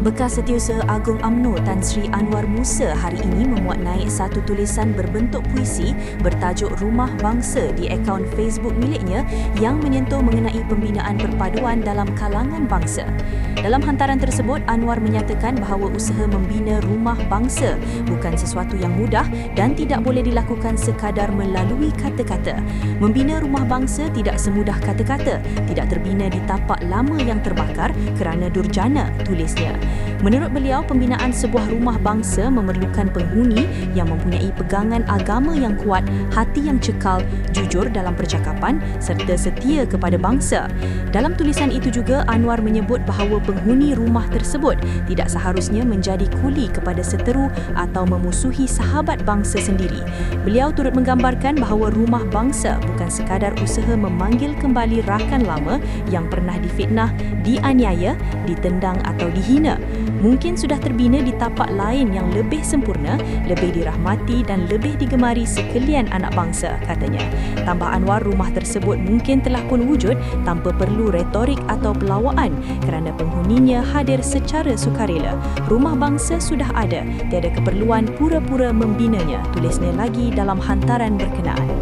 Bekas Setiausaha Agung UMNO Tan Sri Anwar Musa hari ini memuat naik satu tulisan berbentuk puisi bertajuk Rumah Bangsa di akaun Facebook miliknya yang menyentuh mengenai pembinaan perpaduan dalam kalangan bangsa. Dalam hantaran tersebut, Anwar menyatakan bahawa usaha membina rumah bangsa bukan sesuatu yang mudah dan tidak boleh dilakukan sekadar melalui kata-kata. Membina rumah bangsa tidak semudah kata-kata, tidak terbina di tapak lama yang terbakar kerana durjana, tulisnya. Menurut beliau, pembinaan sebuah rumah bangsa memerlukan penghuni yang mempunyai pegangan agama yang kuat, hati yang cekal, jujur dalam percakapan serta setia kepada bangsa. Dalam tulisan itu juga, Anwar menyebut bahawa penghuni rumah tersebut tidak seharusnya menjadi kuli kepada seteru atau memusuhi sahabat bangsa sendiri. Beliau turut menggambarkan bahawa rumah bangsa bukan sekadar usaha memanggil kembali rakan lama yang pernah difitnah, dianiaya, ditendang atau dihina. Mungkin sudah terbina di tapak lain yang lebih sempurna, lebih dirahmati dan lebih digemari sekalian anak bangsa, katanya. Tambah Anwar, rumah tersebut mungkin telah pun wujud tanpa perlu retorik atau pelawaan kerana penghuninya hadir secara sukarela. Rumah bangsa sudah ada, tiada keperluan pura-pura membinanya, tulisnya lagi dalam hantaran berkenaan.